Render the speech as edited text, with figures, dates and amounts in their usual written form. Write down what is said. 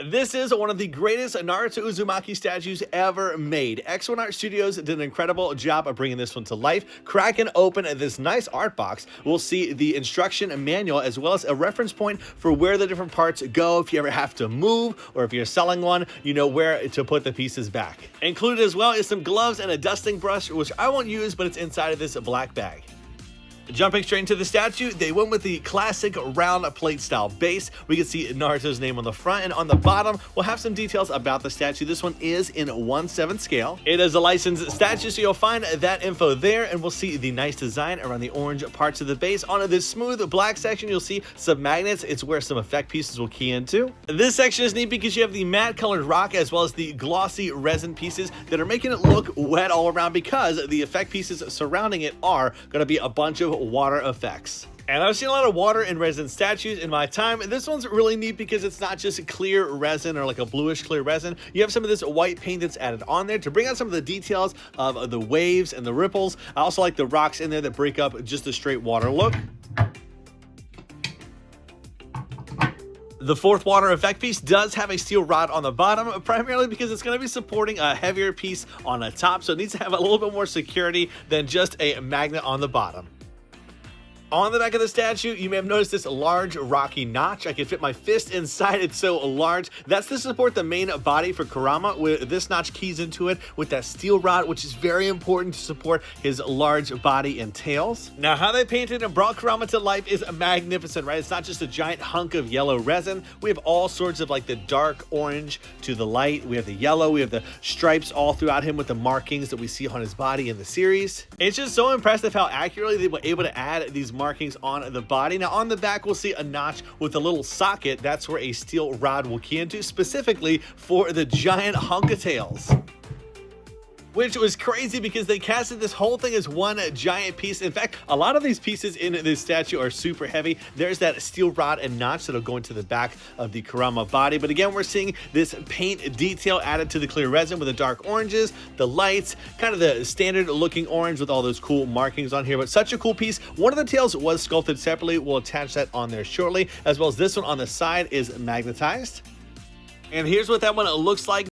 This is one of the greatest Naruto Uzumaki statues ever made. X1 Art Studios did an incredible job of bringing this one to life. Cracking open this nice art box, we'll see the instruction manual as well as a reference point for where the different parts go. If you ever have to move or if you're selling one, you know where to put the pieces back. Included as well is some gloves and a dusting brush, which I won't use, but it's inside of this black bag. Jumping straight into the statue, they went with the classic round plate style base. We can see Naruto's name on the front, and on the bottom, we'll have some details about the statue. This one is in 1/7 scale. It is a licensed statue, so you'll find that info there, and we'll see the nice design around the orange parts of the base. On this smooth black section, you'll see some magnets. It's where some effect pieces will key into. This section is neat because you have the matte colored rock as well as the glossy resin pieces that are making it look wet all around, because the effect pieces surrounding it are going to be a bunch of water effects. And I've seen a lot of water and resin statues in my time, and this one's really neat because it's not just clear resin or like a bluish clear resin. You have some of this white paint that's added on there to bring out some of the details of the waves and the ripples. I also like the rocks in there that break up just a straight water look. The fourth water effect piece does have a steel rod on the bottom, primarily because it's going to be supporting a heavier piece on the top, so it needs to have a little bit more security than just a magnet on the bottom. On the back of the statue, you may have noticed this large rocky notch. I can fit my fist inside, it's so large. That's to support the main body for Kurama, where this notch keys into it with that steel rod, which is very important to support his large body and tails. Now, how they painted and brought Kurama to life is magnificent, right? It's not just a giant hunk of yellow resin. We have all sorts of like the dark orange to the light. We have the yellow, we have the stripes all throughout him with the markings that we see on his body in the series. It's just so impressive how accurately they were able to add these markings on the body. Now on the back, we'll see a notch with a little socket. That's where a steel rod will key into, specifically for the giant hunk of tails. Which was crazy because they casted this whole thing as one giant piece. In fact, a lot of these pieces in this statue are super heavy. There's that steel rod and notch that'll go into the back of the Kurama body. But again, we're seeing this paint detail added to the clear resin with the dark oranges, the lights, kind of the standard looking orange with all those cool markings on here. But such a cool piece. One of the tails was sculpted separately. We'll attach that on there shortly, as well as this one on the side is magnetized. And here's what that one looks like.